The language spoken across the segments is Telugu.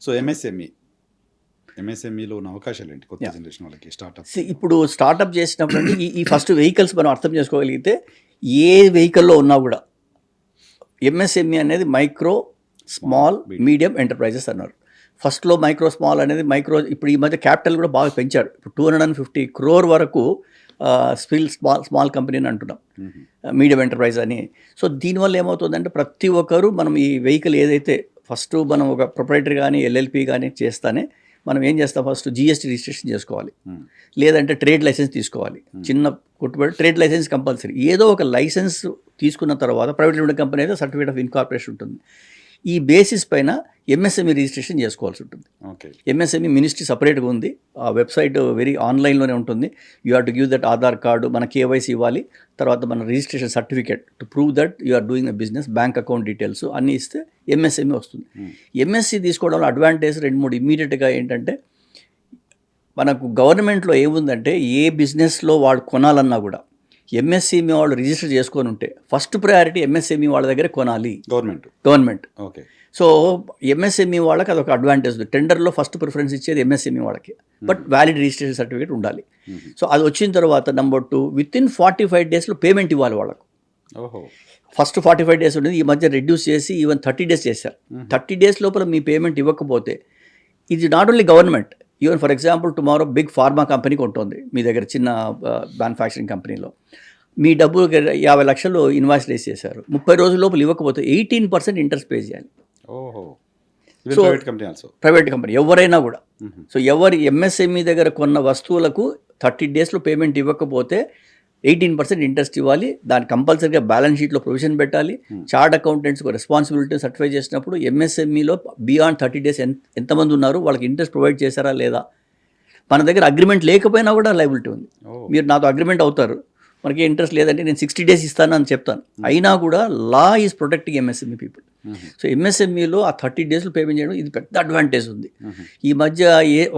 సో ఎంఎస్ఎంఈలో ఉన్న అవకాశాలు ఏంటి కొత్త జనరేషన్ వాళ్ళకి స్టార్ట్అప్? ఇప్పుడు స్టార్ట్అప్ చేసినప్పుడు అంటే ఈ ఫస్ట్ వెహికల్స్ మనం అర్థం చేసుకోగలిగితే ఏ వెహికల్లో ఉన్నా కూడా ఎంఎస్ఎంఈ అనేది మైక్రో స్మాల్ మీడియం ఎంటర్ప్రైజెస్ అన్నారు. ఫస్ట్లో మైక్రో స్మాల్ అనేది ఇప్పుడు ఈ మధ్య క్యాపిటల్ కూడా బాగా పెంచాడు. ఇప్పుడు 250 crore వరకు స్మాల్ కంపెనీ అని అంటున్నాం, మీడియం ఎంటర్ప్రైజ్ అని. సో దీనివల్ల ఏమవుతుందంటే ప్రతి ఒక్కరు మనం ఈ వెహికల్ ఏదైతే ఫస్ట్ మనం ఒక ప్రొప్రైటరీ కానీ ఎల్ఎల్పి కానీ చేస్తానే మనం ఏం చేస్తాం, ఫస్ట్ జిఎస్టీ రిజిస్ట్రేషన్ చేసుకోవాలి, లేదంటే ట్రేడ్ లైసెన్స్ తీసుకోవాలి. చిన్న కొట్టుబడి ట్రేడ్ లైసెన్స్ కంపల్సరీ. ఏదో ఒక లైసెన్స్ తీసుకున్న తర్వాత ప్రైవేట్ లిమిటెడ్ కంపెనీ అయితే సర్టిఫికేట్ ఆఫ్ ఇన్కార్పొరేషన్ ఉంటుంది. ఈ బేసిస్ పైన ఎంఎస్ఎంఈ రిజిస్ట్రేషన్ చేసుకోవాల్సి ఉంటుంది. ఎంఎస్ఎంఈ మినిస్ట్రీ సపరేట్గా ఉంది, ఆ వెబ్సైట్ వెరీ ఆన్లైన్లోనే ఉంటుంది. You have to give that Aadhaar card, మన కేవైసీ ఇవ్వాలి, తర్వాత మన registration certificate to prove that you are doing a business, bank account details అన్నీ ఇస్తే ఎంఎస్ఎంఈ వస్తుంది. ఎంఎస్సి తీసుకోవడంలో అడ్వాంటేజ్ 2-3 ఇమ్మీడియట్గా ఏంటంటే, మనకు గవర్నమెంట్లో ఏముందంటే ఏ బిజినెస్లో వాడు కొనాలన్నా కూడా ఎంఎస్ఎంఈ వాళ్ళు రిజిస్టర్ చేసుకొని ఉంటే ఫస్ట్ ప్రయారిటీ ఎంఎస్ఎంఈ వాళ్ళ దగ్గర కొనాలి గవర్నమెంట్. ఓకే. సో ఎంఎస్ఎంఈ వాళ్ళకి అదొక అడ్వాంటేజ్. టెండర్లో ఫస్ట్ ప్రిఫరెన్స్ ఇచ్చేది ఎంఎస్ఎంఈ వాళ్ళకి, బట్ వ్యాలిడ్ రిజిస్ట్రేషన్ సర్టిఫికేట్ ఉండాలి. సో అది వచ్చిన తర్వాత నెంబర్ 2, విత్ ఇన్ 45 daysలో పేమెంట్ ఇవ్వాలి వాళ్ళకు. ఫస్ట్ 45 days ఉండేది, ఈ మధ్య రెడ్యూస్ చేసి ఈవెన్ 30 days చేశారు. 30 days లోపల మీ పేమెంట్ ఇవ్వకపోతే ఇది not only government, even for example tomorrow big pharma కంపెనీకి ఉంటుంది మీ దగ్గర, చిన్న మ్యానుఫ్యాక్చరింగ్ కంపెనీలో మీ డబ్బు 50 లక్షలు ఇన్వాయిస్ రేస్ చేశారు, 30 రోజుల లోపల ఇవ్వకపోతే 18% ఇంట్రెస్ట్ పే చేయాలి. సో ప్రైవేట్ కంపెనీ ఎవరైనా కూడా. సో ఎవరు ఎంఎస్ఎంఈ దగ్గర కొన్న వస్తువులకు 30 daysలో పేమెంట్ ఇవ్వకపోతే 18% ఇంట్రెస్ట్ ఇవ్వాలి. దాన్ని కంపల్సరీగా బ్యాలెన్స్ షీట్లో ప్రొవిజన్ పెట్టాలి. చార్ట్ అకౌంటెంట్స్కి రెస్పాన్సిబిలిటీ సర్టిఫై చేసినప్పుడు ఎంఎస్ఎంఈలో బియాండ్ 30 days ఎంతమంది ఉన్నారు, వాళ్ళకి ఇంట్రెస్ట్ ప్రొవైడ్ చేశారా లేదా. మన దగ్గర అగ్రిమెంట్ లేకపోయినా కూడా లైబిలిటీ ఉంది. మీరు నాతో అగ్రిమెంట్ అవుతారు, మనకి ఇంట్రెస్ట్ లేదంటే నేను 60 days ఇస్తాను అని చెప్తాను, అయినా కూడా law is protecting MSME people. So ఎంఎస్ఎంఈలో ఆ 30 daysలో పేమెంట్ చేయడం ఇది పెద్ద అడ్వాంటేజ్ ఉంది. ఈ మధ్య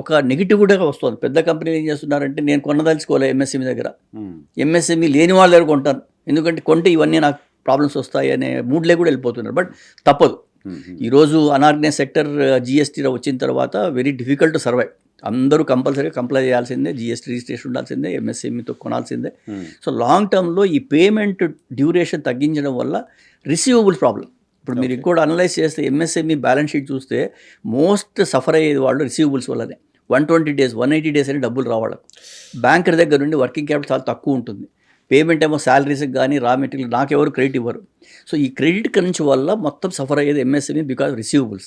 ఒక నెగిటివ్ కూడా వస్తుంది. పెద్ద కంపెనీలు ఏం చేస్తున్నారంటే, నేను కొనదలుచుకోలే ఎంఎస్ఎంఈ దగ్గర, ఎంఎస్ఎంఈ లేని వాళ్ళ దగ్గర కొంటాను, ఎందుకంటే కొంటే ఇవన్నీ నాకు ప్రాబ్లమ్స్ వస్తాయి అనే మూడ్లే కూడా వెళ్ళిపోతున్నారు. బట్ తప్పదు. ఈరోజు అనార్గనైజ్ సెక్టర్ జిఎస్టీలో వచ్చిన తర్వాత వెరీ డిఫికల్ట్ టు సర్వైవ్. అందరూ కంపల్సరీగా కంప్లై చేయాల్సిందే, జిఎస్టీ రిజిస్ట్రేషన్ ఉండాల్సిందే, ఎంఎస్ఎంఈతో కొనాల్సిందే. సో లాంగ్ టర్మ్లో ఈ పేమెంట్ డ్యూరేషన్ తగ్గించడం వల్ల రిసీవబుల్స్ ప్రాబ్లం. ఇప్పుడు మీరు ఇంకోటి అనలైజ్ చేస్తే ఎంఎస్ఎంఈ బ్యాలెన్స్ షీట్ చూస్తే మోస్ట్ సఫర్ అయ్యేది వాళ్ళు రిసీవబుల్స్ వల్లనే. 120 days 180 days అని డబ్బులు రావడం, బ్యాంకర్ దగ్గర నుండి వర్కింగ్ క్యాపిటల్ చాలా తక్కువ ఉంటుంది, పేమెంట్ ఏమో శాలరీస్కి కానీ రా మెటీరియల్ నాకెవరు క్రెడిట్ ఇవ్వరు. సో ఈ క్రెడిట్ క్రంచ్ వల్ల మొత్తం సఫర్ అయ్యేది ఎంఎస్ఎంఈ బికాజ్ రిసీవబుల్స్.